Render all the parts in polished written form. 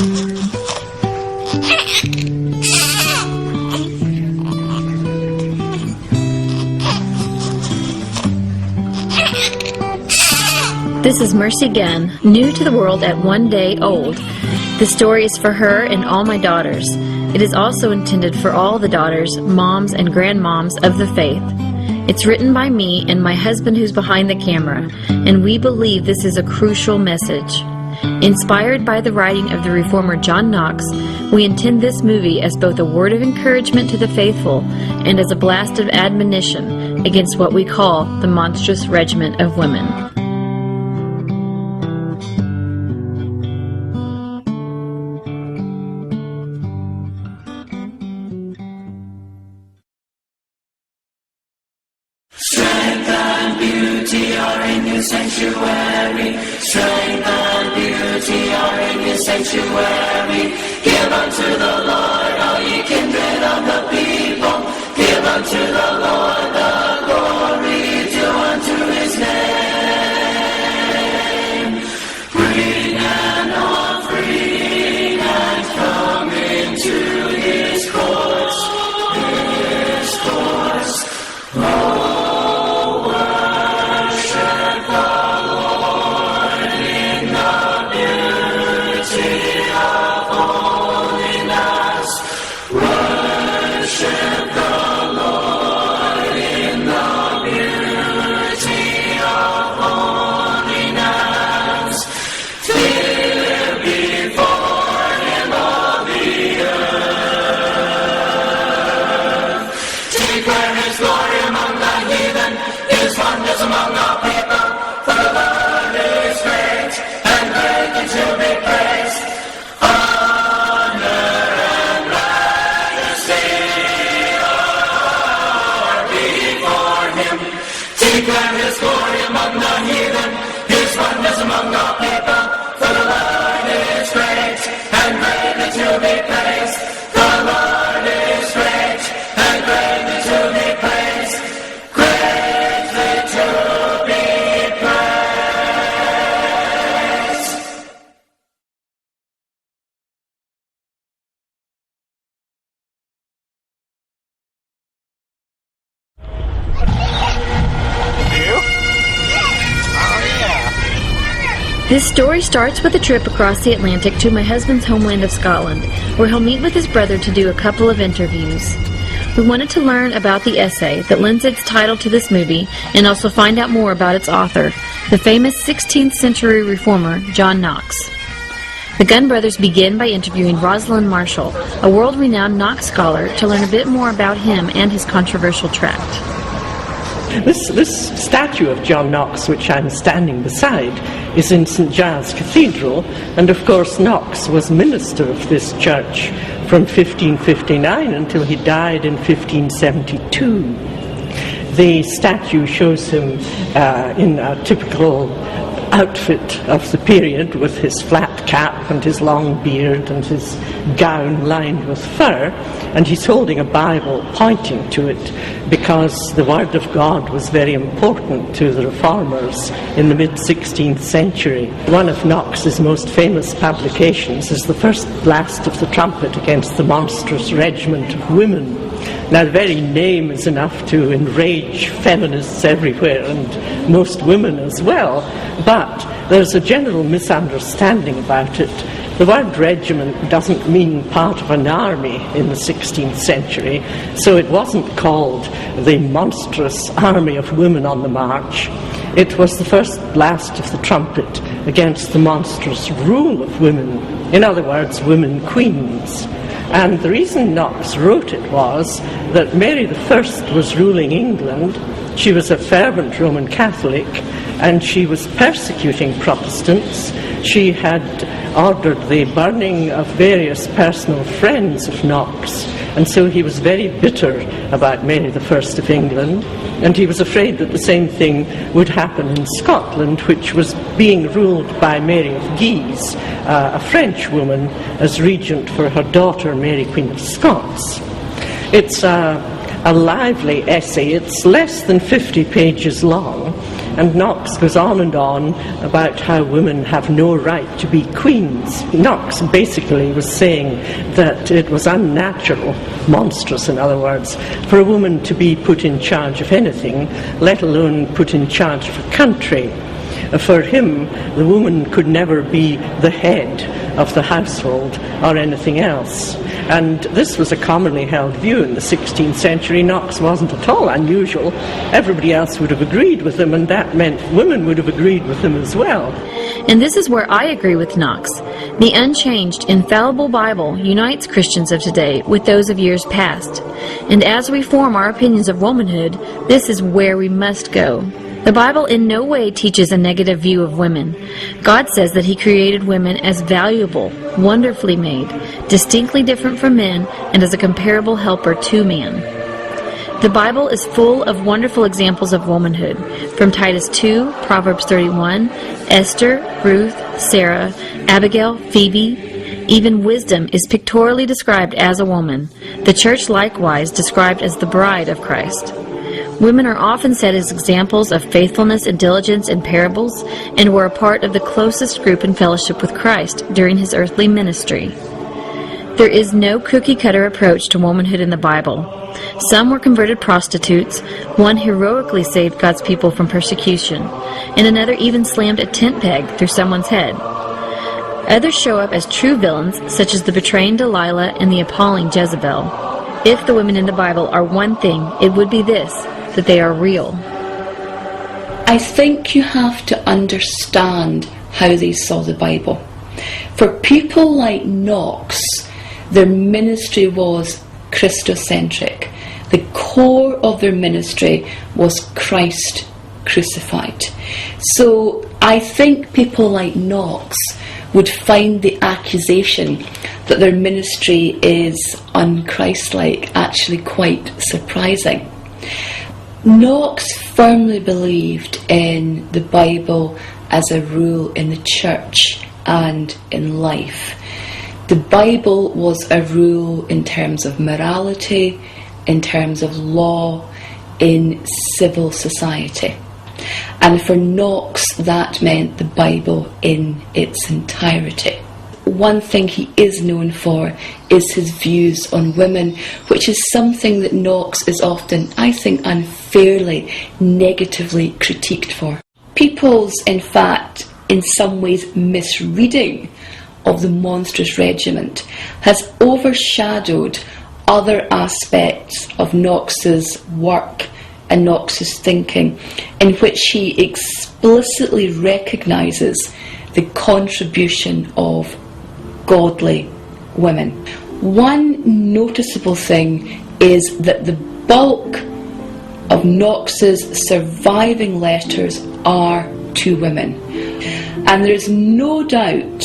This is Mercy Gunn, new to the world at 1 day old. The story is for her and all my daughters. It is also intended for all the daughters, moms, and grandmoms of the faith. It's written by me and my husband who's behind the camera, and we believe this is a crucial message. Inspired by the writing of the reformer John Knox, we intend this movie as both a word of encouragement to the faithful and as a blast of admonition against what we call the monstrous regiment of women. Strength and beauty are in your sanctuary. Strength and beauty are in your sanctuary. Give unto the Lord all ye kindred of the people. Give unto the Lord the glory due unto his name. Bring an offering and come into his courts. His courts. Among our people, for the Lord is great and greatly to be praised. Honor and majesty are before him. Declare his glory among the heathen, his wonders among our people. For the Lord is great and greatly to be praised. The Lord is great and greatly to be praised. This story starts with a trip across the Atlantic to my husband's homeland of Scotland, where he'll meet with his brother to do a couple of interviews. We wanted to learn about the essay that lends its title to this movie and also find out more about its author, the famous 16th century reformer John Knox. The Gunn brothers begin by interviewing Rosalind Marshall, a world-renowned Knox scholar, to learn a bit more about him and his controversial tract. This statue of John Knox, which I'm standing beside, is in St. Giles Cathedral, and of course Knox was minister of this church from 1559 until he died in 1572. The statue shows him in a typical outfit of the period, with his flat cap and his long beard and his gown lined with fur, and he's holding a Bible pointing to it because the Word of God was very important to the reformers in the mid-16th century. One of Knox's most famous publications is the first blast of the trumpet against the monstrous regiment of women. Now, the very name is enough to enrage feminists everywhere, and most women as well, but there's a general misunderstanding about it. The word regiment doesn't mean part of an army in the 16th century, so it wasn't called the monstrous army of women on the march. It was the first blast of the trumpet against the monstrous rule of women, in other words, women queens. And the reason Knox wrote it was that Mary I was ruling England. She was a fervent Roman Catholic, and she was persecuting Protestants. She had ordered the burning of various personal friends of Knox, and so he was very bitter about Mary I of England, and he was afraid that the same thing would happen in Scotland, which was being ruled by Mary of Guise, a French woman, as regent for her daughter Mary Queen of Scots. It's a lively essay. It's less than 50 pages long, And Knox goes on and on about how women have no right to be queens. Knox basically was saying that it was unnatural, monstrous in other words, for a woman to be put in charge of anything, let alone put in charge of a country. For him, the woman could never be the head of the household or anything else. And this was a commonly held view in the 16th century. Knox wasn't at all unusual. Everybody else would have agreed with him, and that meant women would have agreed with him as well. And this is where I agree with Knox. The unchanged, infallible Bible unites Christians of today with those of years past. And as we form our opinions of womanhood, this is where we must go. The Bible in no way teaches a negative view of women. God says that He created women as valuable, wonderfully made, distinctly different from men, and as a comparable helper to man. The Bible is full of wonderful examples of womanhood, from Titus 2, Proverbs 31, Esther, Ruth, Sarah, Abigail, Phoebe. Even wisdom is pictorially described as a woman. The church likewise described as the bride of Christ. Women are often set as examples of faithfulness and diligence in parables, and were a part of the closest group in fellowship with Christ during His earthly ministry. There is no cookie-cutter approach to womanhood in the Bible. Some were converted prostitutes, one heroically saved God's people from persecution, and another even slammed a tent peg through someone's head. Others show up as true villains, such as the betraying Delilah and the appalling Jezebel. If the women in the Bible are one thing, it would be this: that they are real. I think you have to understand how they saw the Bible. For people like Knox, their ministry was Christocentric. The core of their ministry was Christ crucified. So I think people like Knox would find the accusation that their ministry is un-Christ-like actually quite surprising. Knox firmly believed in the Bible as a rule in the church and in life. The Bible was a rule in terms of morality, in terms of law, in civil society. And for Knox, that meant the Bible in its entirety. One thing he is known for is his views on women, which is something that Knox is often, I think, unfairly, negatively critiqued for. People's, in fact, in some ways misreading of the monstrous regiment has overshadowed other aspects of Knox's work and Knox's thinking, in which he explicitly recognises the contribution of godly women. One noticeable thing is that the bulk of Knox's surviving letters are to women. And there is no doubt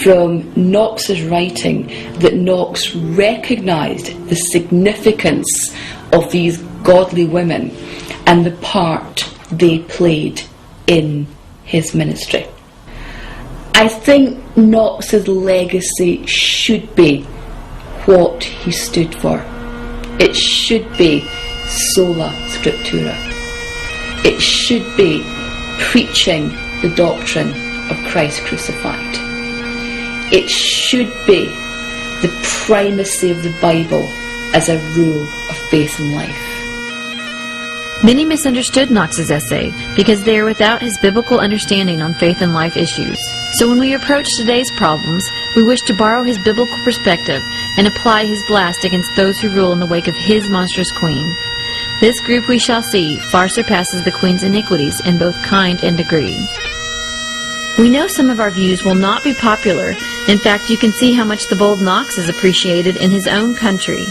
from Knox's writing that Knox recognised the significance of these godly women and the part they played in his ministry. I think Knox's legacy should be what he stood for. It should be sola scriptura. It should be preaching the doctrine of Christ crucified. It should be the primacy of the Bible as a rule of faith and life. Many misunderstood Knox's essay because they are without his biblical understanding on faith and life issues. So when we approach today's problems, we wish to borrow his biblical perspective and apply his blast against those who rule in the wake of his monstrous queen. This group, we shall see, far surpasses the queen's iniquities in both kind and degree. We know some of our views will not be popular. In fact, you can see how much the bold Knox is appreciated in his own country.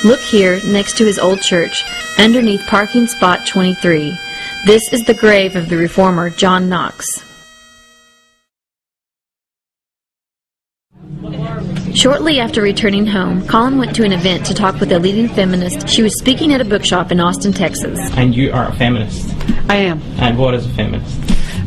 Look here, next to his old church, underneath parking spot 23. This is the grave of the reformer John Knox. Shortly after returning home, Colin went to an event to talk with a leading feminist. She was speaking at a bookshop in Austin, Texas. And you are a feminist. I am. And what is a feminist?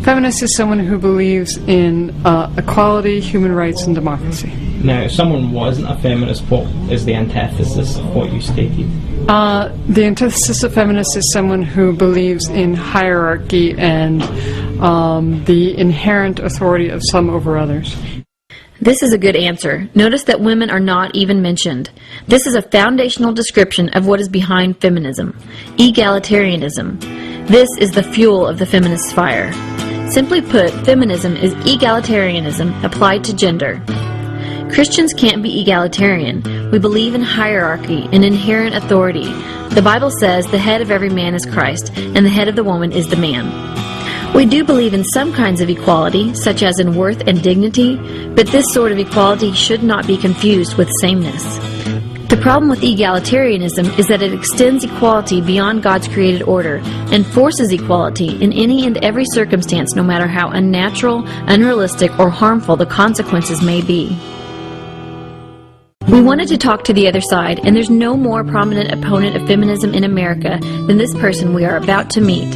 Feminist is someone who believes in equality, human rights, and democracy. Now, if someone wasn't a feminist, what is the antithesis of what you stated? The antithesis of feminist is someone who believes in hierarchy and the inherent authority of some over others. This is a good answer. Notice that women are not even mentioned. This is a foundational description of what is behind feminism. Egalitarianism. This is the fuel of the feminist fire. Simply put, feminism is egalitarianism applied to gender. Christians can't be egalitarian. We believe in hierarchy and inherent authority. The Bible says the head of every man is Christ, and the head of the woman is the man. We do believe in some kinds of equality, such as in worth and dignity, but this sort of equality should not be confused with sameness. The problem with egalitarianism is that it extends equality beyond God's created order and forces equality in any and every circumstance, no matter how unnatural, unrealistic, or harmful the consequences may be. We wanted to talk to the other side, and there's no more prominent opponent of feminism in America than this person we are about to meet.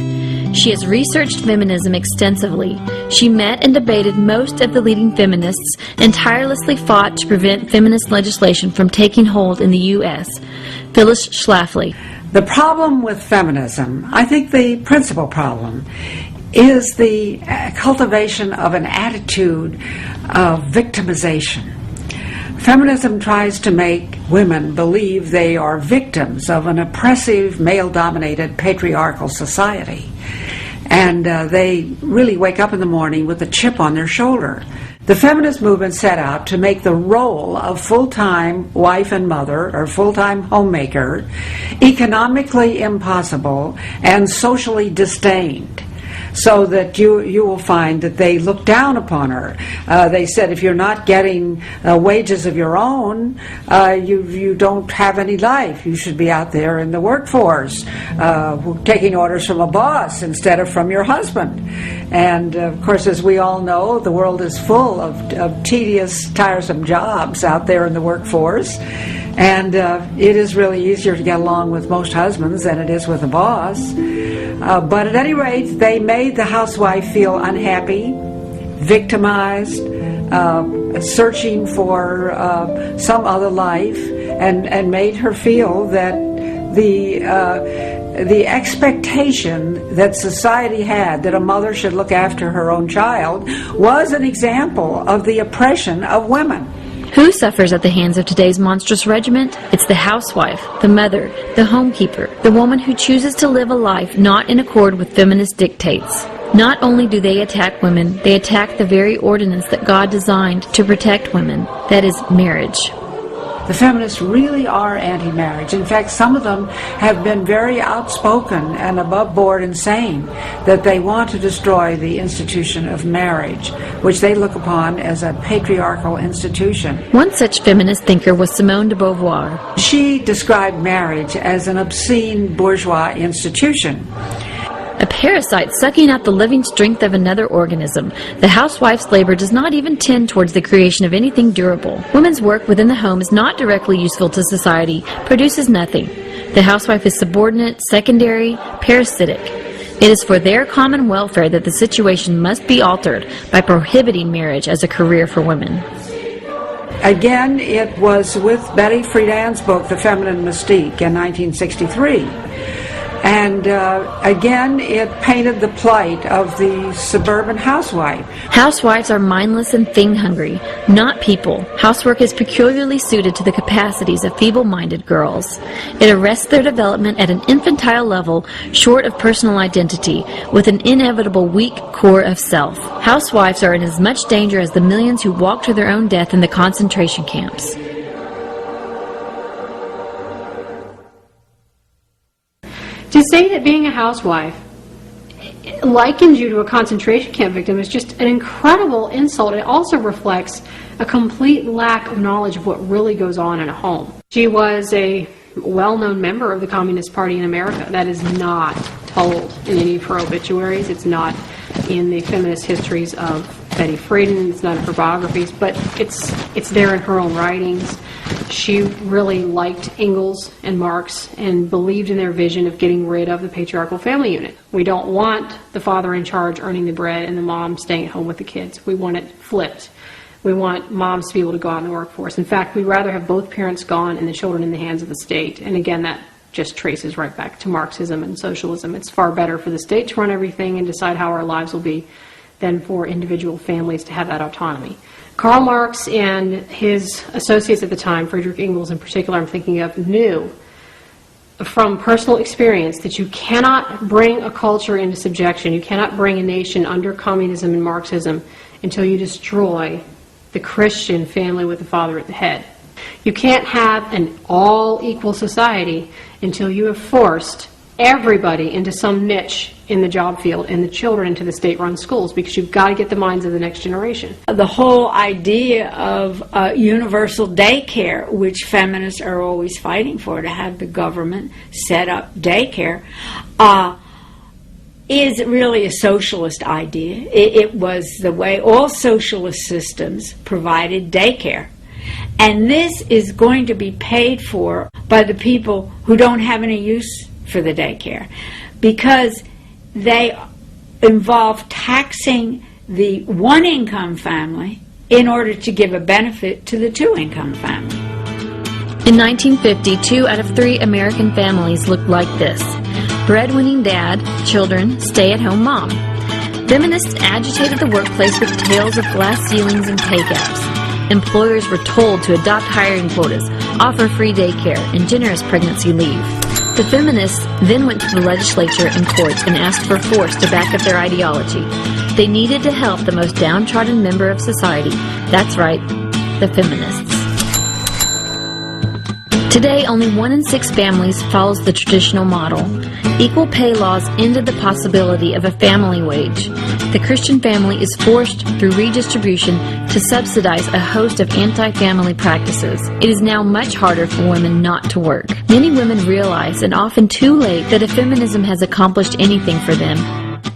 She has researched feminism extensively. She met and debated most of the leading feminists and tirelessly fought to prevent feminist legislation from taking hold in the U.S. Phyllis Schlafly. The problem with feminism, I think the principal problem, is the cultivation of an attitude of victimization. Feminism tries to make women believe they are victims of an oppressive, male-dominated, patriarchal society. And they really wake up in the morning with a chip on their shoulder. The feminist movement set out to make the role of full-time wife and mother, or full-time homemaker, economically impossible and socially disdained, so that you will find that they look down upon her. They said, if you're not getting wages of your own, you don't have any life. You should be out there in the workforce, taking orders from a boss instead of from your husband. And of course, as we all know, the world is full of tedious, tiresome jobs out there in the workforce. And it is really easier to get along with most husbands than it is with a boss. But at any rate, they made the housewife feel unhappy, victimized, searching for some other life, and made her feel that the expectation that society had that a mother should look after her own child was an example of the oppression of women. Who suffers at the hands of today's monstrous regiment? It's the housewife, the mother, the homekeeper, the woman who chooses to live a life not in accord with feminist dictates. Not only do they attack women, they attack the very ordinance that God designed to protect women, that is, marriage. The feminists really are anti-marriage. In fact, some of them have been very outspoken and above board in saying that they want to destroy the institution of marriage, which they look upon as a patriarchal institution. One such feminist thinker was Simone de Beauvoir. She described marriage as an obscene bourgeois institution. A parasite sucking out the living strength of another organism. The housewife's labor does not even tend towards the creation of anything durable. Women's work within the home is not directly useful to society, produces nothing. The housewife is subordinate, secondary, parasitic. It is for their common welfare that the situation must be altered by prohibiting marriage as a career for women. Again, it was with Betty Friedan's book, The Feminine Mystique, in 1963. And again, it painted the plight of the suburban housewife. Housewives are mindless and thing-hungry, not people. Housework is peculiarly suited to the capacities of feeble-minded girls. It arrests their development at an infantile level, short of personal identity, with an inevitable weak core of self. Housewives are in as much danger as the millions who walk to their own death in the concentration camps. To say that being a housewife likens you to a concentration camp victim is just an incredible insult. It also reflects a complete lack of knowledge of what really goes on in a home. She was a well-known member of the Communist Party in America. That is not told in any of her obituaries. It's not in the feminist histories of Betty Friedan. It's not in her biographies, but it's there in her own writings. She really liked Engels and Marx and believed in their vision of getting rid of the patriarchal family unit. We don't want the father in charge earning the bread and the mom staying at home with the kids. We want it flipped. We want moms to be able to go out in the workforce. In fact, we'd rather have both parents gone and the children in the hands of the state. And again, that just traces right back to Marxism and socialism. It's far better for the state to run everything and decide how our lives will be than for individual families to have that autonomy. Karl Marx and his associates at the time, Friedrich Engels in particular I'm thinking of, knew from personal experience that you cannot bring a culture into subjection, you cannot bring a nation under communism and Marxism until you destroy the Christian family with the father at the head. You can't have an all-equal society until you have forced everybody into some niche in the job field and the children into the state-run schools, because you've got to get the minds of the next generation. The whole idea of universal daycare, which feminists are always fighting for, to have the government set up daycare, is really a socialist idea. It was the way all socialist systems provided daycare. And this is going to be paid for by the people who don't have any use for the daycare, because they involve taxing the one-income family in order to give a benefit to the two-income family. In 1950, 2 out of 3 American families looked like this: breadwinning dad, children, stay-at-home mom. Feminists agitated the workplace with tales of glass ceilings and pay gaps. Employers were told to adopt hiring quotas, offer free daycare, and generous pregnancy leave. The feminists then went to the legislature and courts and asked for force to back up their ideology. They needed to help the most downtrodden member of society. That's right, the feminists. Today, only 1 in 6 families follows the traditional model. Equal pay laws ended the possibility of a family wage. The Christian family is forced through redistribution to subsidize a host of anti-family practices. It is now much harder for women not to work. Many women realize, and often too late, that if feminism has accomplished anything for them,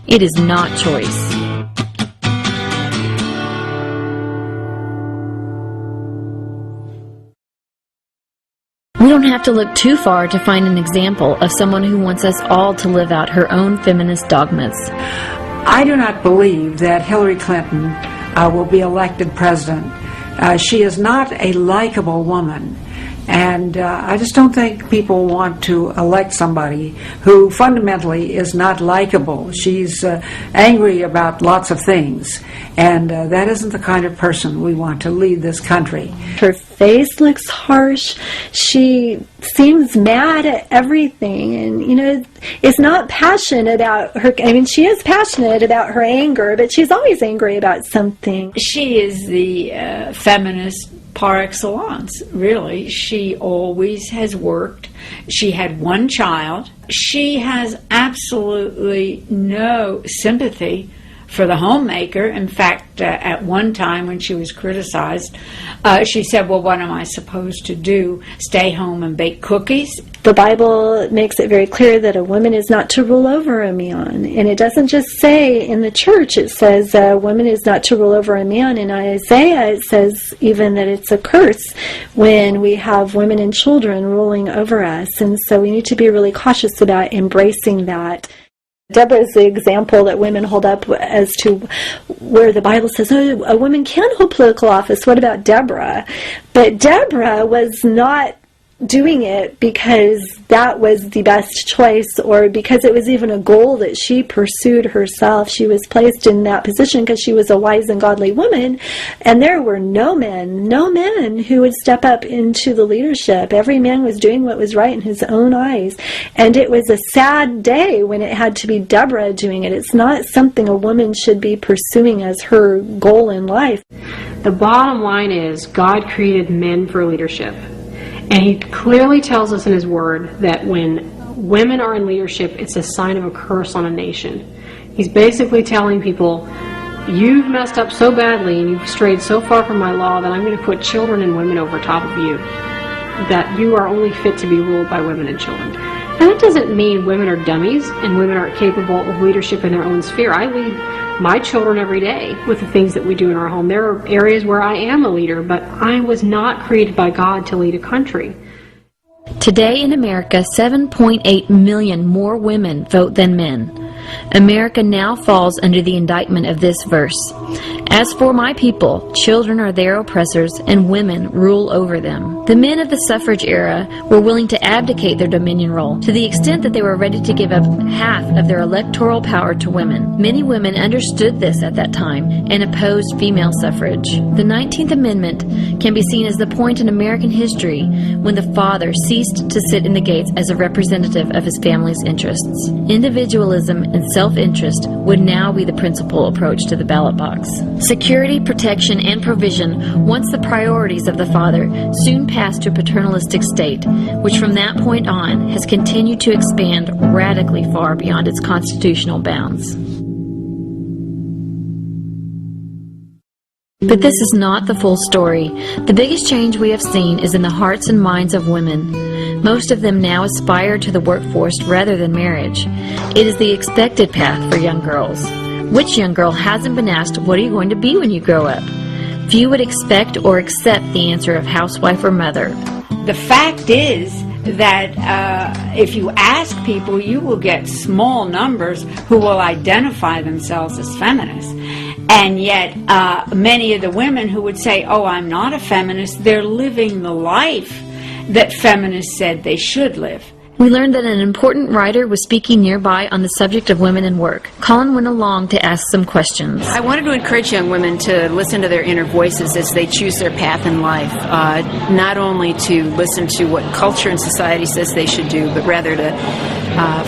it is not choice. We don't have to look too far to find an example of someone who wants us all to live out her own feminist dogmas. I do not believe that Hillary Clinton will be elected president. She is not a likable woman. And I just don't think people want to elect somebody who fundamentally is not likable. She's angry about lots of things, and that isn't the kind of person we want to lead this country. Her face looks harsh. She seems mad at everything, and is not passionate about her. I mean, she is passionate about her anger, but she's always angry about something. She is the feminist par excellence, really. She always has worked. She had 1 child. She has absolutely no sympathy for the homemaker. In fact, at one time when she was criticized, she said, well, what am I supposed to do? Stay home and bake cookies? The Bible makes it very clear that a woman is not to rule over a man. And it doesn't just say in the church, it says a woman is not to rule over a man. In Isaiah, it says even that it's a curse when we have women and children ruling over us. And so we need to be really cautious about embracing that. Deborah is the example that women hold up as to where the Bible says, oh, a woman can hold political office. What about Deborah? But Deborah was not doing it because that was the best choice or because it was even a goal that she pursued herself. She was placed in that position because she was a wise and godly woman, and there were no men who would step up into the leadership. Every man was doing what was right in his own eyes, and it was a sad day when it had to be Deborah doing it. It's not something a woman should be pursuing as her goal in life. The bottom line is God created men for leadership. And he clearly tells us in his word that when women are in leadership, it's a sign of a curse on a nation. He's basically telling people, you've messed up so badly and you've strayed so far from my law that I'm going to put children and women over top of you, that you are only fit to be ruled by women and children. And that doesn't mean women are dummies and women aren't capable of leadership in their own sphere. I lead my children every day with the things that we do in our home. There are areas where I am a leader, but I was not created by God to lead a country. Today in America, 7.8 million more women vote than men. America now falls under the indictment of this verse. As for my people, children are their oppressors, and women rule over them. The men of the suffrage era were willing to abdicate their dominion role to the extent that they were ready to give up half of their electoral power to women. Many women understood this at that time and opposed female suffrage. The 19th Amendment can be seen as the point in American history when the father ceased to sit in the gates as a representative of his family's interests. Individualism and self-interest would now be the principal approach to the ballot box. Security, protection, and provision, once the priorities of the father, soon passed to a paternalistic state, which from that point on has continued to expand radically far beyond its constitutional bounds. But this is not the full story. The biggest change we have seen is in the hearts and minds of women. Most of them now aspire to the workforce rather than marriage. It is the expected path for young girls. Which young girl hasn't been asked, what are you going to be when you grow up? Few would expect or accept the answer of housewife or mother. The fact is that if you ask people, you will get small numbers who will identify themselves as feminists. And yet, many of the women who would say, oh, I'm not a feminist, they're living the life that feminists said they should live. We learned that an important writer was speaking nearby on the subject of women in work. Colin went along to ask some questions. I wanted to encourage young women to listen to their inner voices as they choose their path in life, not only to listen to what culture and society says they should do, but rather to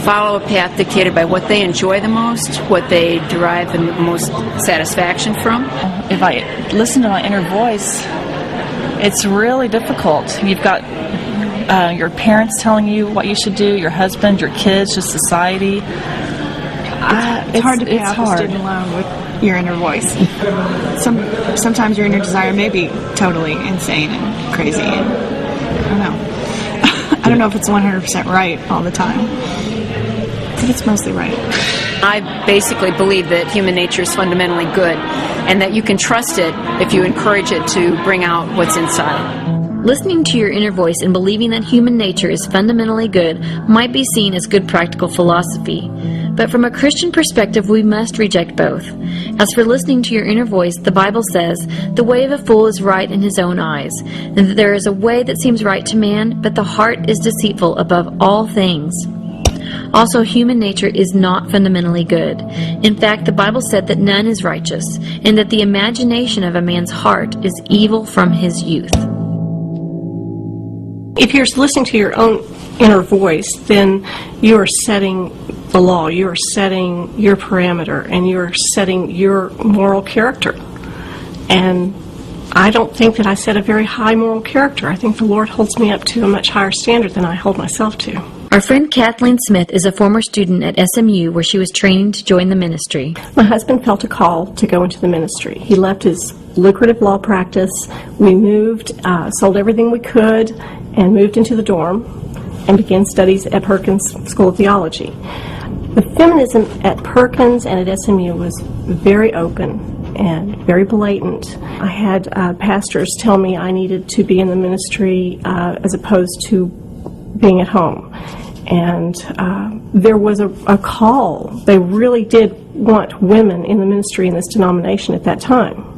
follow a path dictated by what they enjoy the most, what they derive the most satisfaction from. If I listen to my inner voice, it's really difficult. You've got your parents telling you what you should do, your husband, your kids, just society. It's hard to pass a student alone with your inner voice. Sometimes your inner desire may be totally insane and crazy. And I don't know. I don't know if it's 100% right all the time. I think it's mostly right. I basically believe that human nature is fundamentally good and that you can trust it if you encourage it to bring out what's inside. Listening to your inner voice and believing that human nature is fundamentally good might be seen as good practical philosophy. But from a Christian perspective, we must reject both. As for listening to your inner voice, the Bible says, the way of a fool is right in his own eyes, and that there is a way that seems right to man, but the heart is deceitful above all things. Also, human nature is not fundamentally good. In fact, the Bible said that none is righteous, and that the imagination of a man's heart is evil from his youth. If you're listening to your own inner voice, then you are setting the law, you are setting your parameter, and you are setting your moral character. And I don't think that I set a very high moral character. I think the Lord holds me up to a much higher standard than I hold myself to. Our friend Kathleen Smith is a former student at SMU where she was training to join the ministry. My husband felt a call to go into the ministry. He left his lucrative law practice. We moved, sold everything we could, and moved into the dorm and began studies at Perkins School of Theology. The feminism at Perkins and at SMU was very open and very blatant. I had pastors tell me I needed to be in the ministry as opposed to being at home. And there was a call. They really did want women in the ministry in this denomination at that time.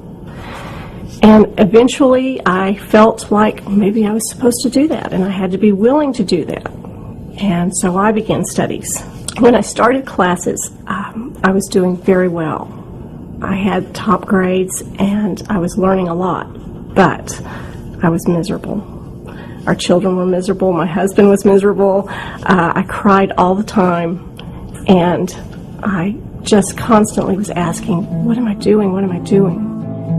And eventually I felt like maybe I was supposed to do that, and I had to be willing to do that. And so I began studies. When I started classes, I was doing very well. I had top grades, and I was learning a lot, but I was miserable. Our children were miserable. My husband was miserable. I cried all the time, and I just constantly was asking, what am I doing? What am I doing?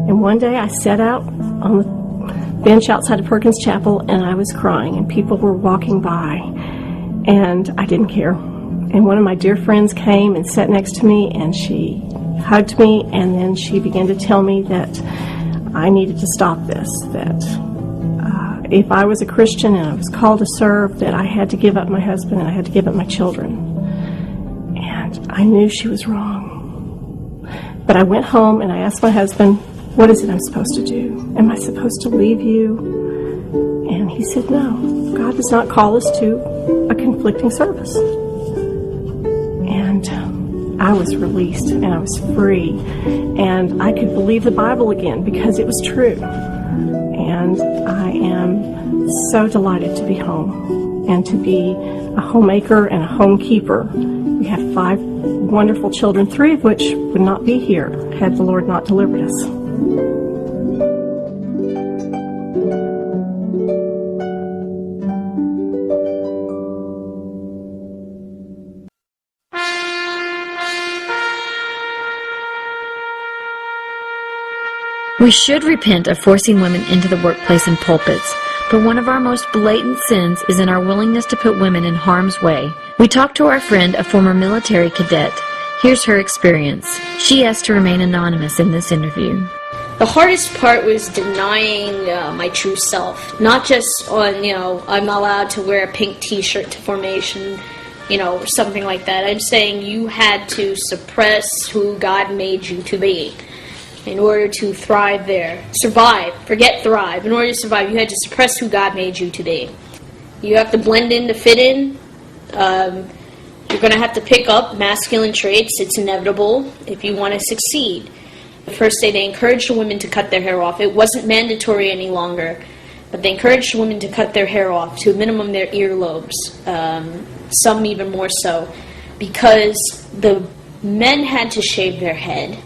And one day I sat out on the bench outside of Perkins Chapel, and I was crying, and people were walking by, and I didn't care. And one of my dear friends came and sat next to me, and she hugged me, and then she began to tell me that I needed to stop this, that if I was a Christian and I was called to serve, that I had to give up my husband and I had to give up my children. And I knew she was wrong. But I went home and I asked my husband, what is it I'm supposed to do? Am I supposed to leave you? And he said, no, God does not call us to a conflicting service. And I was released and I was free, and I could believe the Bible again because it was true. And I am so delighted to be home and to be a homemaker and a homekeeper. We have 5 wonderful children, 3 of which would not be here had the Lord not delivered us. We should repent of forcing women into the workplace and pulpits, but one of our most blatant sins is in our willingness to put women in harm's way. We talked to our friend, a former military cadet. Here's her experience. She asked to remain anonymous in this interview. The hardest part was denying my true self. Not just on, I'm allowed to wear a pink t-shirt to formation, or something like that. I'm saying you had to suppress who God made you to be in order to thrive there. Survive. Forget thrive. In order to survive, you had to suppress who God made you to be. You have to blend in to fit in. You're going to have to pick up masculine traits. It's inevitable if you want to succeed. The first day they encouraged the women to cut their hair off. It wasn't mandatory any longer, but they encouraged women to cut their hair off, to a minimum their earlobes, some even more so, because the men had to shave their head.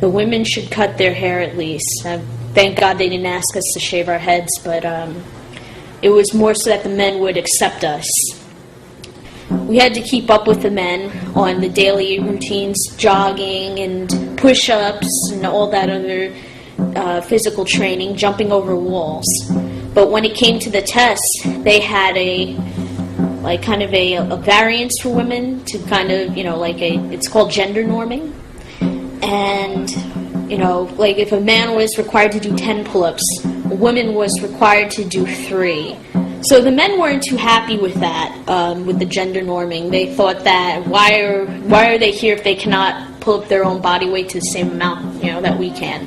The women should cut their hair at least. Thank God they didn't ask us to shave our heads, but it was more so that the men would accept us. We had to keep up with the men on the daily routines, jogging and push-ups and all that other physical training, jumping over walls. But when it came to the tests, they had a variance for women to kind of, it's called gender norming. And, if a man was required to do 10 pull-ups, a woman was required to do 3. So the men weren't too happy with that, with the gender norming. They thought that, why are they here if they cannot pull up their own body weight to the same amount, that we can?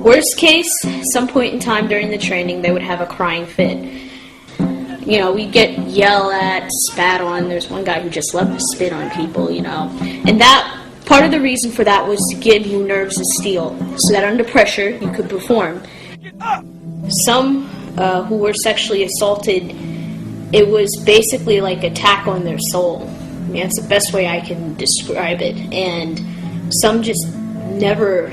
Worst case, some point in time during the training, they would have a crying fit. We'd get yelled at, spat on. There's one guy who just loved to spit on people, And that, part of the reason for that was to give you nerves of steel, so that under pressure, you could perform. Some who were sexually assaulted, it was basically like an attack on their soul. I mean, that's the best way I can describe it. And some just never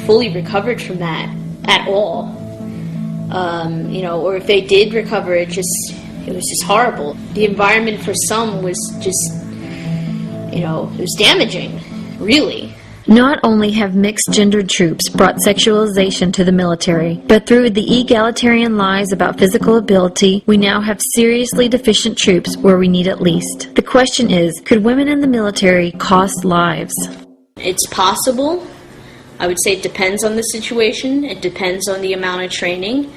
fully recovered from that at all. Or if they did recover, it was just horrible. The environment for some was just, it was damaging, really. Not only have mixed-gendered troops brought sexualization to the military, but through the egalitarian lies about physical ability, we now have seriously deficient troops where we need it least. The question is, could women in the military cost lives? It's possible. I would say it depends on the situation. It depends on the amount of training.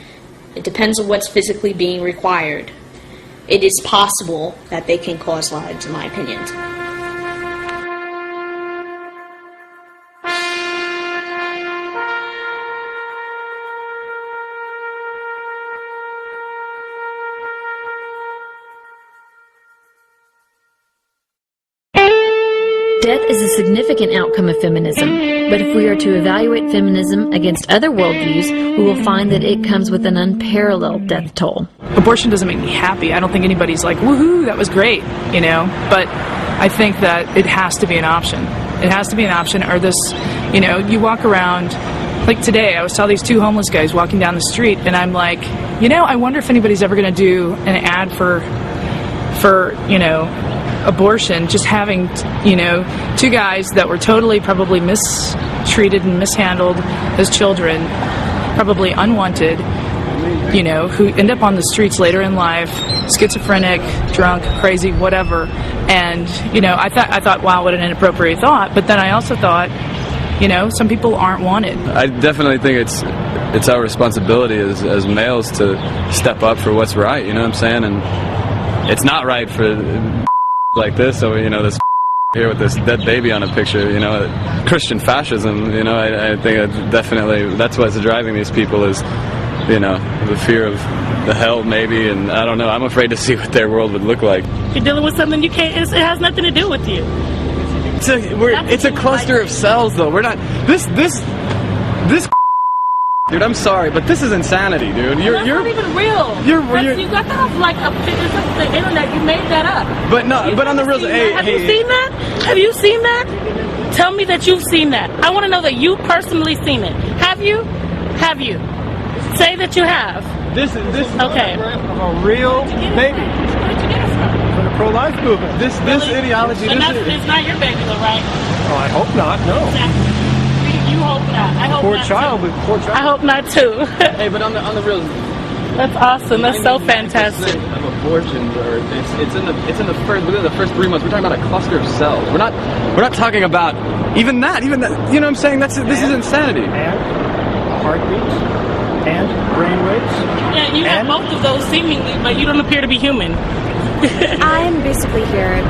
It depends on what's physically being required. It is possible that they can cause lives, in my opinion. Death is a significant outcome of feminism, but if we are to evaluate feminism against other worldviews, we will find that it comes with an unparalleled death toll. Abortion doesn't make me happy. I don't think anybody's like, woohoo, that was great, but I think that it has to be an option. It has to be an option, or this, you walk around, like today, I saw these 2 homeless guys walking down the street, and I'm like, I wonder if anybody's ever going to do an ad for abortion, just having, 2 guys that were totally probably mistreated and mishandled as children, probably unwanted, who end up on the streets later in life, schizophrenic, drunk, crazy, whatever. And, I thought, wow, what an inappropriate thought. But then I also thought, some people aren't wanted. I definitely think it's our responsibility as males to step up for what's right, you know what I'm saying? And it's not right for like this, so this here with this dead baby on a picture, Christian fascism, I think that's what's driving these people is, the fear of the hell maybe, and I don't know, I'm afraid to see what their world would look like. You're dealing with something you can't, it has nothing to do with you. it's a cluster of cells, though. We're not this. Dude, I'm sorry, but this is insanity, dude. That's not even real. You got to have like a picture of the internet. You made that up. But no, but on the real, have you seen that? Have you seen that? Tell me that you've seen that. I want to know that you personally seen it. Have you? Have you? Say that you have. This is okay. A real baby for the pro-life movement. This ideology. It's not your baby, though, right? Oh, I hope not. No. Exactly. You hope not. I hope poor not. Child. I hope not too. Hey, but on the real. That's awesome. That's so fantastic. Of abortions, or it's in the first within the first 3 months. We're talking about a cluster of cells. We're not talking about even that. You know what I'm saying? This is insanity. And heartbeats and brainwaves. Yeah, you have both of those seemingly, but you don't appear to be human. I'm basically here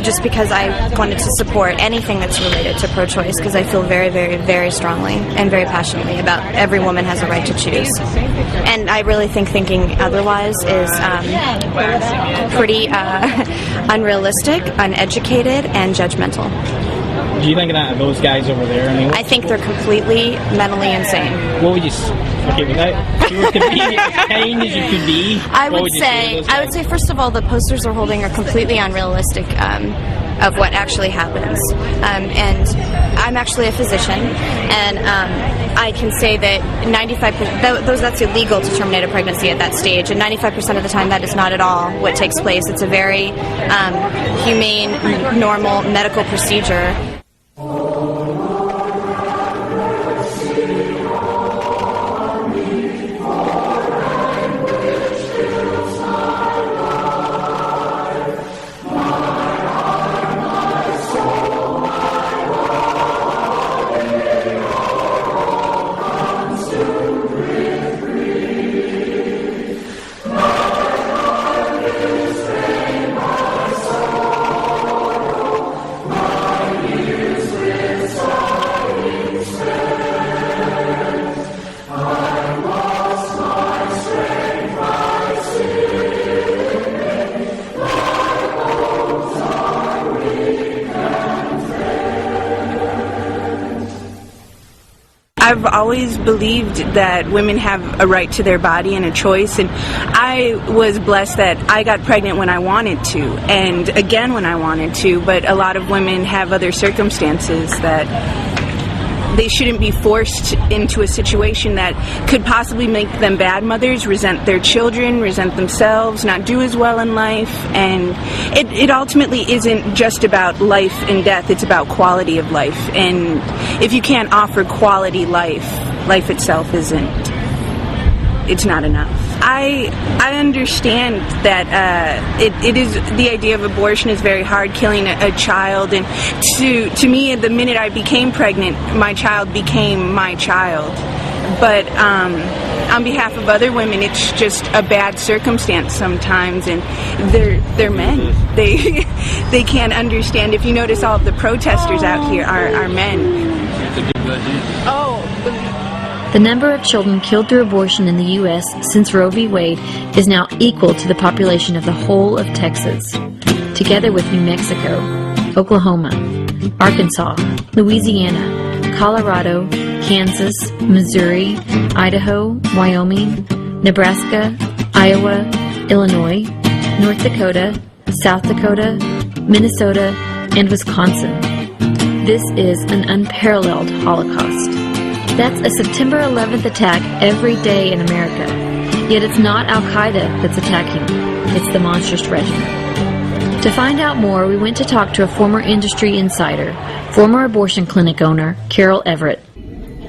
just because I wanted to support anything that's related to pro-choice, because I feel very, very, very strongly and very passionately about every woman has a right to choose. And I really think thinking otherwise is pretty unrealistic, uneducated, and judgmental. Do you think that of those guys over there? I think they're completely mentally insane. What would you okay without if you were to be as kind as you could be? I would say first of all, the posters they're holding are completely unrealistic of what actually happens. And I'm actually a physician, and I can say that 95% that's illegal to terminate a pregnancy at that stage, and 95% of the time that is not at all what takes place. It's a very humane, normal medical procedure. I've always believed that women have a right to their body and a choice, and I was blessed that I got pregnant when I wanted to, and again when I wanted to, but a lot of women have other circumstances that they shouldn't be forced into a situation that could possibly make them bad mothers, resent their children, resent themselves, not do as well in life. And it ultimately isn't just about life and death, it's about quality of life. And if you can't offer quality life, life itself it's not enough. I understand that it is, the idea of abortion is very hard, killing a child, and to me, the minute I became pregnant, my child became my child. But on behalf of other women, it's just a bad circumstance sometimes, and they're men. They can't understand. If you notice, all of the protesters out here are men. The number of children killed through abortion in the U.S. since Roe v. Wade is now equal to the population of the whole of Texas, together with New Mexico, Oklahoma, Arkansas, Louisiana, Colorado, Kansas, Missouri, Idaho, Wyoming, Nebraska, Iowa, Illinois, North Dakota, South Dakota, Minnesota, and Wisconsin. This is an unparalleled Holocaust. That's a September 11th attack every day in America. Yet it's not Al-Qaeda that's attacking. It's the monstrous regime. To find out more, we went to talk to a former industry insider, former abortion clinic owner, Carol Everett.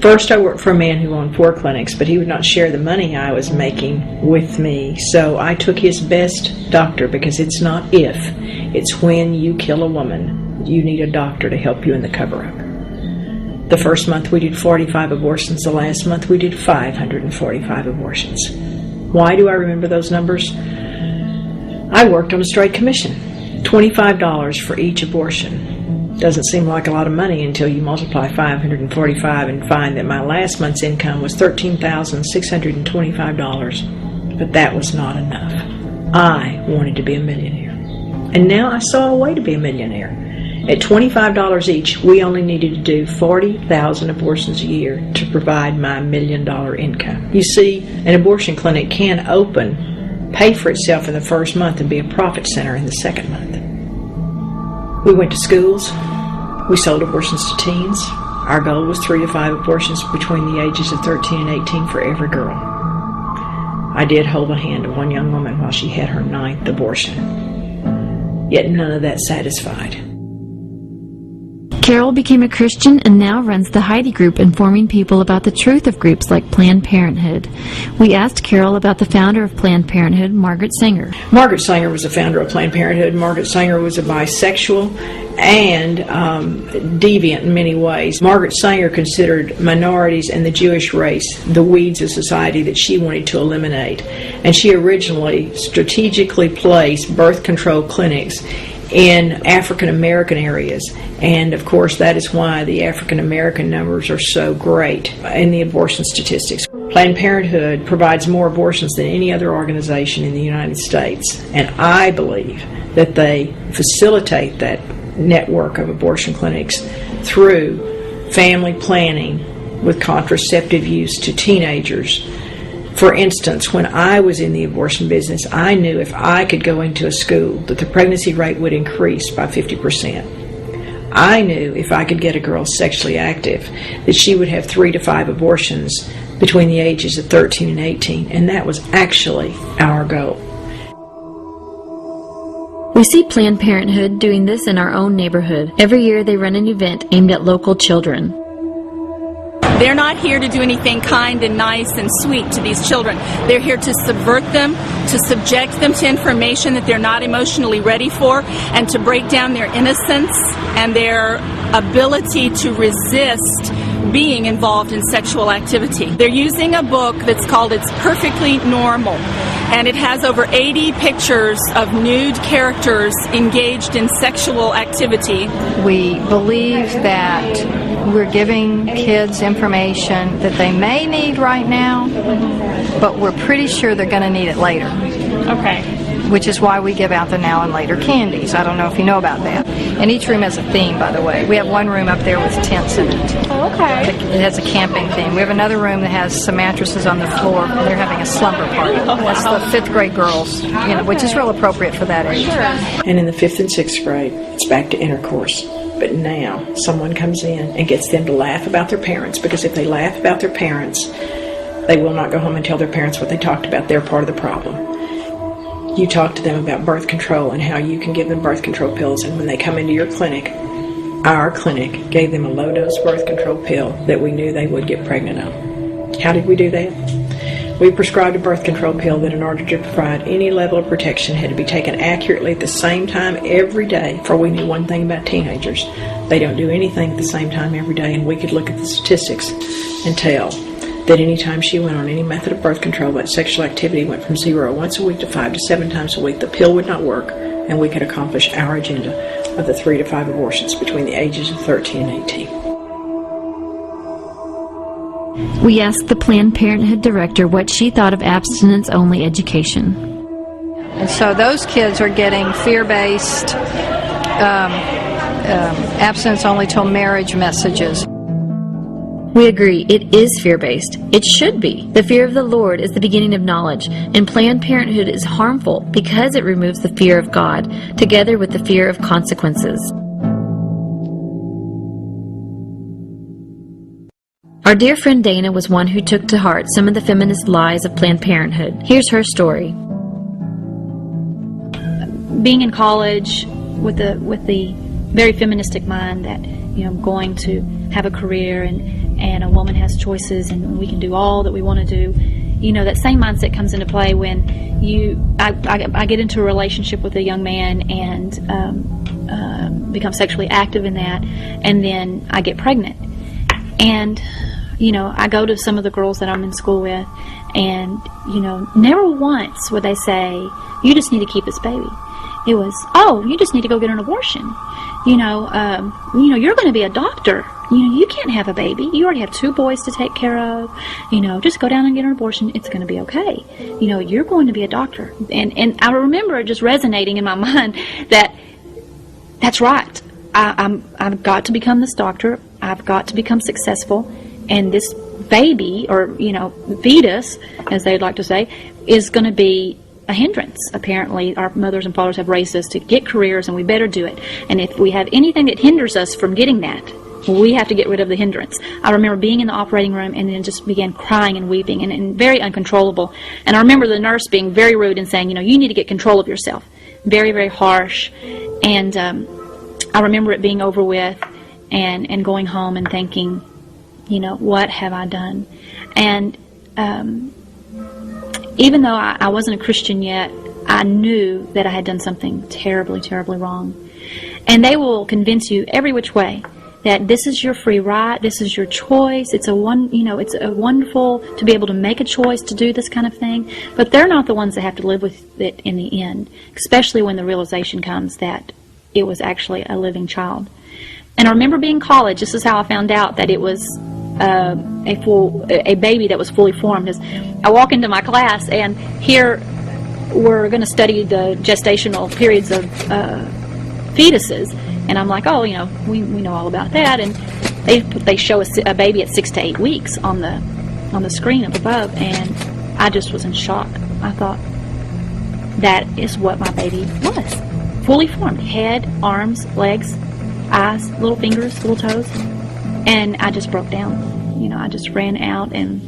First, I worked for a man who owned 4 clinics, but he would not share the money I was making with me. So I took his best doctor, because it's not if, it's when you kill a woman, you need a doctor to help you in the cover-up. The first month we did 45 abortions. The last month we did 545 abortions. Why do I remember those numbers? I worked on a straight commission. $25 for each abortion. Doesn't seem like a lot of money until you multiply 545 and find that my last month's income was $13,625. But that was not enough. I wanted to be a millionaire. And now I saw a way to be a millionaire. At $25 each, we only needed to do 40,000 abortions a year to provide my $1 million income. You see, an abortion clinic can open, pay for itself in the first month, and be a profit center in the second month. We went to schools. We sold abortions to teens. Our goal was 3 to 5 abortions between the ages of 13 and 18 for every girl. I did hold the hand of one young woman while she had her 9th abortion. Yet none of that satisfied. Carol became a Christian and now runs the Heidi Group, informing people about the truth of groups like Planned Parenthood. We asked Carol about the founder of Planned Parenthood, Margaret Sanger. Margaret Sanger was the founder of Planned Parenthood. Margaret Sanger was a bisexual and deviant in many ways. Margaret Sanger considered minorities and the Jewish race the weeds of society that she wanted to eliminate. And she originally strategically placed birth control clinics in African American areas, and of course that is why the African American numbers are so great in the abortion statistics. Planned Parenthood provides more abortions than any other organization in the United States, and I believe that they facilitate that network of abortion clinics through family planning with contraceptive use to teenagers. For instance, when I was in the abortion business, I knew if I could go into a school that the pregnancy rate would increase by 50%. I knew if I could get a girl sexually active that she would have 3 to 5 abortions between the ages of 13 and 18, and that was actually our goal. We see Planned Parenthood doing this in our own neighborhood. Every year they run an event aimed at local children. They're not here to do anything kind and nice and sweet to these children. They're here to subvert them, to subject them to information that they're not emotionally ready for, and to break down their innocence and their ability to resist being involved in sexual activity. They're using a book that's called It's Perfectly Normal, and it has over 80 pictures of nude characters engaged in sexual activity. We believe that we're giving kids information that they may need right now, but we're pretty sure they're going to need it later. Okay. Which is why we give out the now and later candies. I don't know if you know about that. And each room has a theme, by the way. We have one room up there with tents in it. Oh, okay. It has a camping theme. We have another room that has some mattresses on the floor. They're having a slumber party. That's the 5th grade girls, which is real appropriate for that age. And in the 5th and 6th grade, it's back to intercourse. But now someone comes in and gets them to laugh about their parents, because if they laugh about their parents, they will not go home and tell their parents what they talked about. They're part of the problem. You talk to them about birth control and how you can give them birth control pills, and when they come into your clinic, our clinic gave them a low-dose birth control pill that we knew they would get pregnant on. How did we do that? We prescribed a birth control pill that in order to provide any level of protection had to be taken accurately at the same time every day, for we knew one thing about teenagers. They don't do anything at the same time every day, and we could look at the statistics and tell that any time she went on any method of birth control, that sexual activity went from 0 once a week to 5 to 7 times a week. The pill would not work, and we could accomplish our agenda of the 3 to 5 abortions between the ages of 13 and 18. We asked the Planned Parenthood director what she thought of abstinence-only education. And so those kids are getting fear-based, abstinence-only till marriage messages. We agree, it is fear-based. It should be. The fear of the Lord is the beginning of knowledge, and Planned Parenthood is harmful because it removes the fear of God, together with the fear of consequences. Our dear friend Dana was one who took to heart some of the feminist lies of Planned Parenthood. Here's her story. Being in college with the very feministic mind that I'm going to have a career and a woman has choices and we can do all that we want to do. That same mindset comes into play when I get into a relationship with a young man and become sexually active in that, and then I get pregnant. And I go to some of the girls that I'm in school with, and never once would they say, "You just need to keep this baby." It was, "Oh, you just need to go get an abortion. You're going to be a doctor. You can't have a baby. You already have 2 boys to take care of. Just go down and get an abortion. It's going to be okay. You're going to be a doctor." And I remember it just resonating in my mind that that's right. I've got to become this doctor. I've got to become successful, and this baby, or fetus, as they'd like to say, is going to be a hindrance. Apparently, our mothers and fathers have raised us to get careers, and we better do it. And if we have anything that hinders us from getting that, we have to get rid of the hindrance. I remember being in the operating room and then just began crying and weeping and very uncontrollable. And I remember the nurse being very rude and saying, you need to get control of yourself. Very, very harsh. And I remember it being over with and going home and thinking, what have I done? And even though I wasn't a Christian yet, I knew that I had done something terribly, terribly wrong. And they will convince you every which way that this is your free right, this is your choice. It's it's a wonderful to be able to make a choice to do this kind of thing. But they're not the ones that have to live with it in the end, especially when the realization comes that it was actually a living child. And I remember being in college. This is how I found out that it was a baby that was fully formed. Is I walk into my class, and here we're going to study the gestational periods of fetuses, and I'm like, we know all about that. And they show a baby at 6 to 8 weeks on the screen up above, and I just was in shock. I thought, that is what my baby was, fully formed, head, arms, legs, eyes, little fingers, little toes. And I just broke down. I just ran out and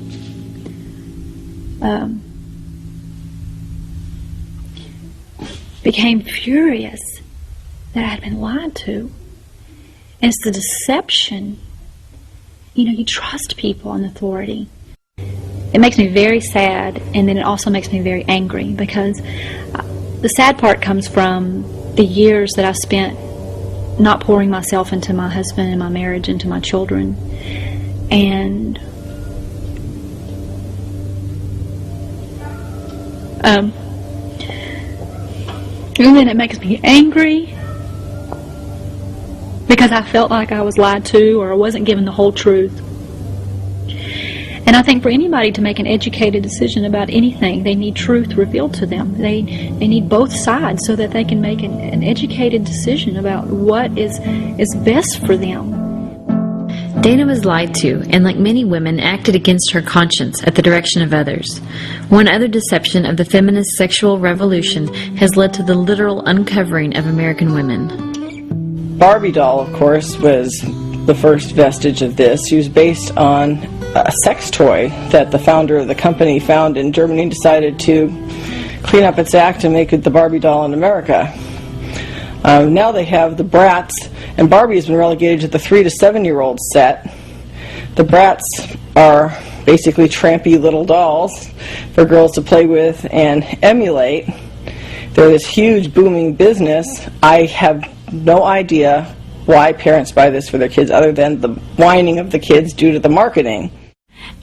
became furious that I had been lied to. And it's the deception. You trust people in authority. It makes me very sad, and then it also makes me very angry, because the sad part comes from the years that I spent not pouring myself into my husband and my marriage, into my children. And then it makes me angry because I felt like I was lied to, or I wasn't given the whole truth. And I think for anybody to make an educated decision about anything, they need truth revealed to them. They need both sides so that they can make an educated decision about what is best for them. Dana was lied to, and like many women, acted against her conscience at the direction of others. One other deception of the feminist sexual revolution has led to the literal uncovering of American women. Barbie doll, of course, was the first vestige of this. She was based on a sex toy that the founder of the company found in Germany and decided to clean up its act and make it the Barbie doll in America. Now they have the Bratz, and Barbie has been relegated to the 3 to 7-year-old set. The Bratz are basically trampy little dolls for girls to play with and emulate. They're this huge booming business. I have no idea why parents buy this for their kids other than the whining of the kids due to the marketing.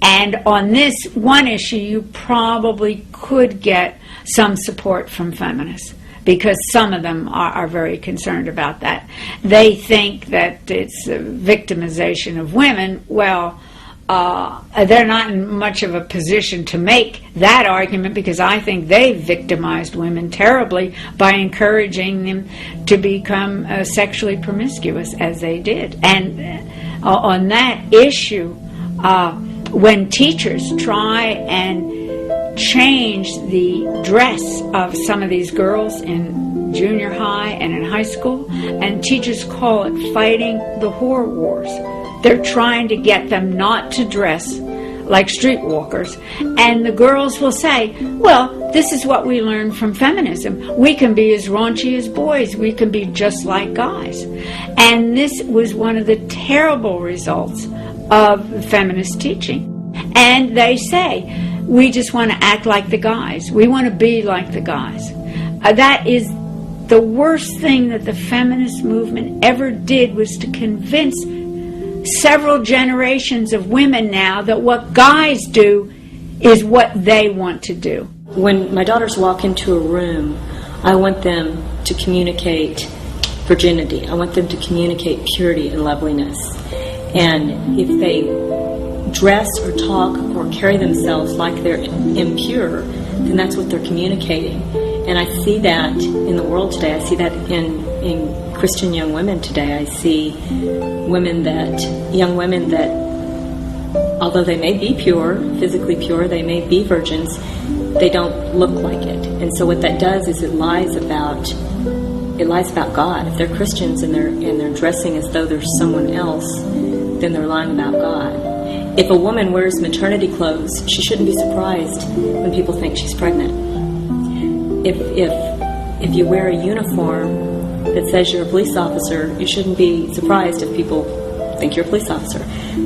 And on this one issue, you probably could get some support from feminists, because some of them are very concerned about that. They think that it's a victimization of women. Well, they're not in much of a position to make that argument, because I think they victimized women terribly by encouraging them to become sexually promiscuous as they did. And on that issue, when teachers try and change the dress of some of these girls in junior high and in high school, and teachers call it fighting the whore wars. They're trying to get them not to dress like streetwalkers. And the girls will say, well, this is what we learned from feminism. We can be as raunchy as boys. We can be just like guys. And this was one of the terrible results of feminist teaching. And they say, we just want to act like the guys. We want to be like the guys. That is the worst thing that the feminist movement ever did, was to convince several generations of women now that what guys do is what they want to do. When my daughters walk into a room, I want them to communicate virginity. I want them to communicate purity and loveliness. And if they dress or talk or carry themselves like they're impure, then that's what they're communicating. And I see that in the world today. I see that in Christian young women today. I see young women that, although they may be pure, physically pure, they may be virgins, they don't look like it. And so what that does is it lies about God. If they're Christians and they're dressing as though there's someone else, then they're lying about God. If a woman wears maternity clothes, she shouldn't be surprised when people think she's pregnant. If you wear a uniform that says you're a police officer, you shouldn't be surprised if people think you're a police officer.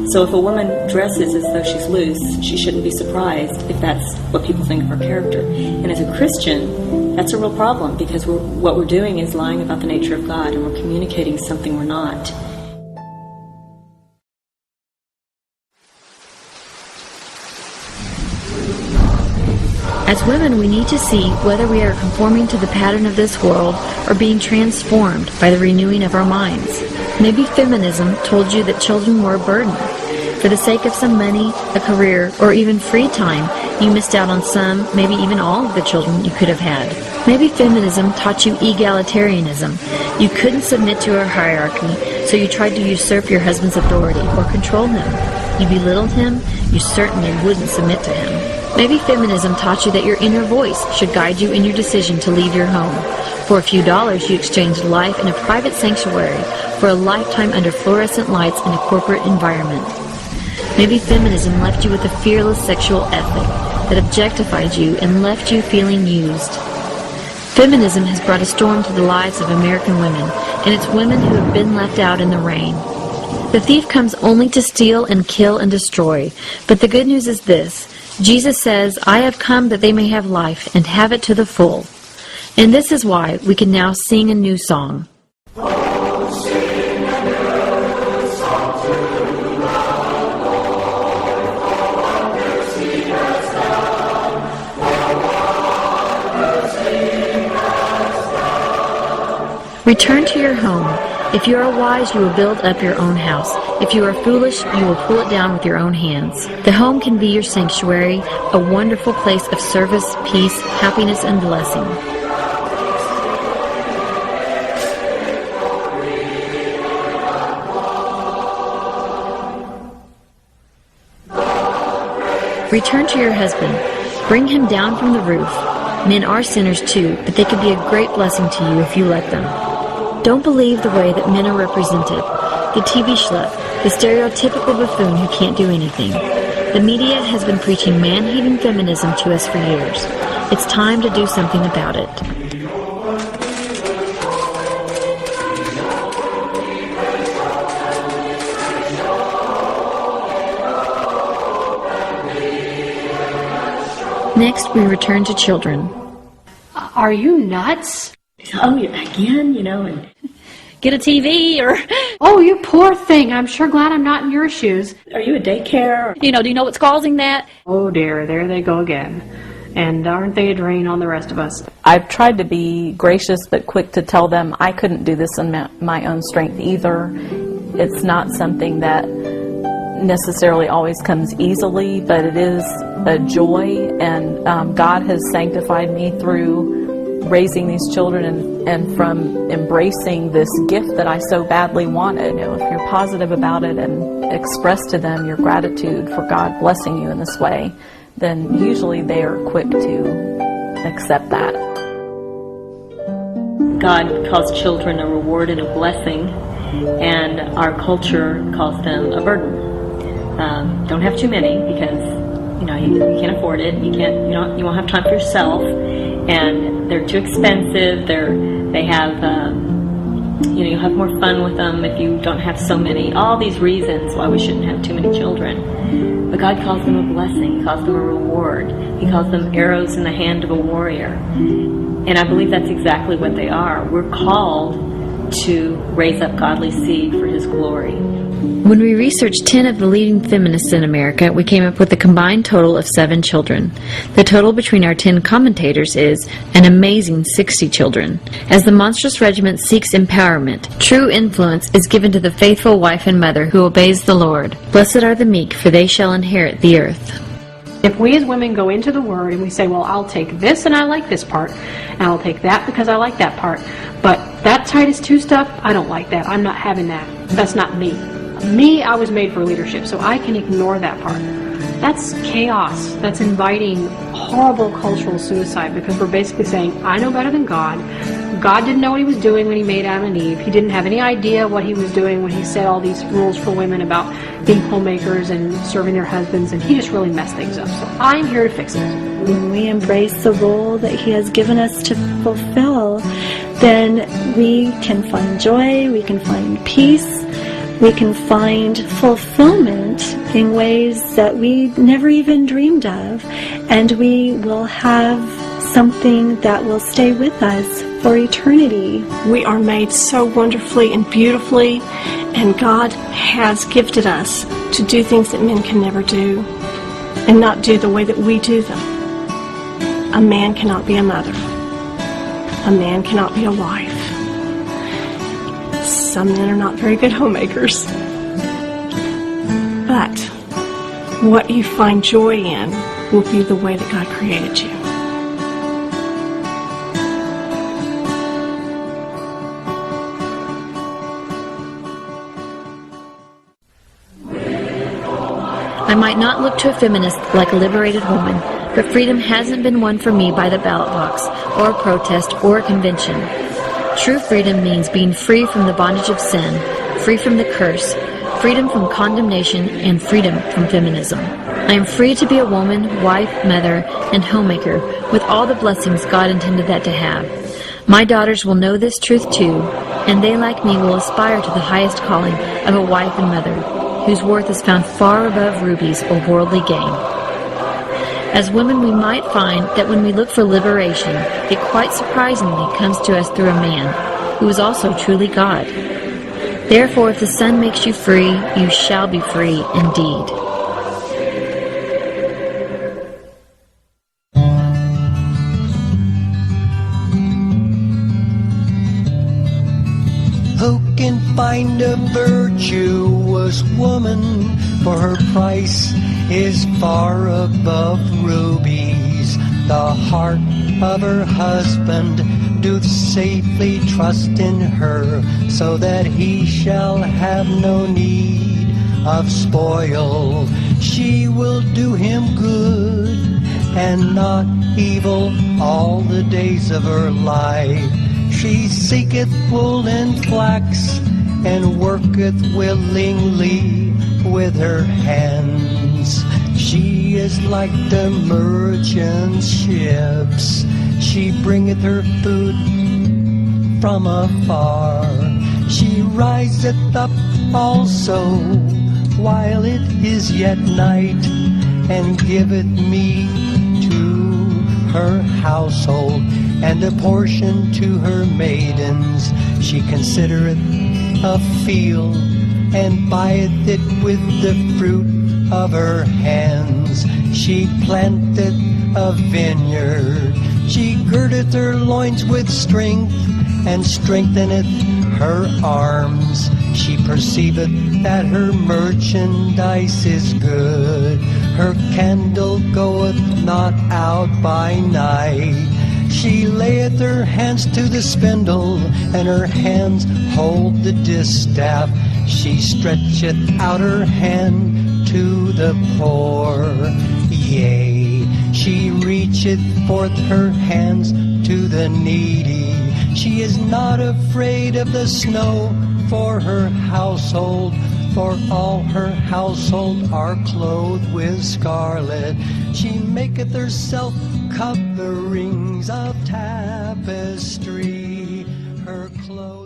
So if a woman dresses as though she's loose, she shouldn't be surprised if that's what people think of her character. And as a Christian, that's a real problem, because what we're doing is lying about the nature of God, and we're communicating something we're not. As women, we need to see whether we are conforming to the pattern of this world or being transformed by the renewing of our minds. Maybe feminism told you that children were a burden. For the sake of some money, a career, or even free time, you missed out on some, maybe even all of the children you could have had. Maybe feminism taught you egalitarianism. You couldn't submit to a hierarchy, so you tried to usurp your husband's authority or control him. You belittled him, you certainly wouldn't submit to him. Maybe feminism taught you that your inner voice should guide you in your decision to leave your home. For a few dollars, you exchanged life in a private sanctuary for a lifetime under fluorescent lights in a corporate environment. Maybe feminism left you with a fearless sexual ethic that objectified you and left you feeling used. Feminism has brought a storm to the lives of American women, and it's women who have been left out in the rain. The thief comes only to steal and kill and destroy, but the good news is this. Jesus says, "I have come that they may have life and have it to the full." And this is why we can now sing a new song. Return to your home. If you are wise, you will build up your own house. If you are foolish, you will pull it down with your own hands. The home can be your sanctuary, a wonderful place of service, peace, happiness, and blessing. Return to your husband. Bring him down from the roof. Men are sinners too, but they can be a great blessing to you if you let them. Don't believe the way that men are represented. The TV schlep, the stereotypical buffoon who can't do anything. The media has been preaching man-hating feminism to us for years. It's time to do something about it. Next, we return to children. Are you nuts? Oh, again, and get a TV or... Oh, you poor thing. I'm sure glad I'm not in your shoes. Are you a daycare? Do you know what's causing that? Oh dear, there they go again. And aren't they a drain on the rest of us? I've tried to be gracious but quick to tell them I couldn't do this in my own strength either. It's not something that necessarily always comes easily, but it is a joy, and God has sanctified me through raising these children and from embracing this gift that I so badly wanted. If you're positive about it and express to them your gratitude for God blessing you in this way, then usually they are quick to accept that. God calls children a reward and a blessing, and our culture calls them a burden. Don't have too many, because you can't afford it. You won't have time for yourself, and they're too expensive. They have you'll have more fun with them if you don't have so many. All these reasons why we shouldn't have too many children. But God calls them a blessing. He calls them a reward. He calls them arrows in the hand of a warrior. And I believe that's exactly what they are. We're called to raise up godly seed for His glory. When we researched 10 of the leading feminists in America, we came up with a combined total of 7 children. The total between our 10 commentators is an amazing 60 children. As the monstrous regiment seeks empowerment, true influence is given to the faithful wife and mother who obeys the Lord. Blessed are the meek, for they shall inherit the earth. If we as women go into the Word and we say, well, I'll take this and I like this part, and I'll take that because I like that part, but that Titus 2 stuff, I don't like that. I'm not having that. That's not me. Me, I was made for leadership, so I can ignore that part. That's chaos. That's inviting horrible cultural suicide, because we're basically saying, I know better than God. God didn't know what he was doing when he made Adam and Eve. He didn't have any idea what he was doing when he set all these rules for women about being homemakers and serving their husbands, and he just really messed things up. So I'm here to fix it. When we embrace the role that he has given us to fulfill, then we can find joy, we can find peace, we can find fulfillment in ways that we never even dreamed of, and we will have something that will stay with us for eternity. We are made so wonderfully and beautifully, and God has gifted us to do things that men can never do, and not do the way that we do them. A man cannot be a mother. A man cannot be a wife. Some men are not very good homemakers. But what you find joy in will be the way that God created you. I might not look to a feminist like a liberated woman, but freedom hasn't been won for me by the ballot box, or a protest, or a convention. True freedom means being free from the bondage of sin, free from the curse, freedom from condemnation, and freedom from feminism. I am free to be a woman, wife, mother, and homemaker with all the blessings God intended that to have. My daughters will know this truth too, and they, like me, will aspire to the highest calling of a wife and mother, whose worth is found far above rubies or worldly gain. As women, we might find that when we look for liberation, it quite surprisingly comes to us through a man, who is also truly God. Therefore, if the Son makes you free, you shall be free indeed. Who can find a virtuous woman, for her price is far above rubies. The heart of her husband doth safely trust in her, so that he shall have no need of spoil. She will do him good and not evil all the days of her life. She seeketh wool and flax, and worketh willingly with her hands. She is like the merchant ships. She bringeth her food from afar. She riseth up also while it is yet night, and giveth meat to her household, and a portion to her maidens. She considereth a field, and buyeth it with the fruit of her hands. She planteth a vineyard. She girdeth her loins with strength, and strengtheneth her arms. She perceiveth that her merchandise is good. Her candle goeth not out by night. She layeth her hands to the spindle, and her hands hold the distaff. She stretcheth out her hand to the poor. Yea, she reacheth forth her hands to the needy. She is not afraid of the snow for her household, for all her household are clothed with scarlet. She maketh herself coverings of tapestry. Her clothes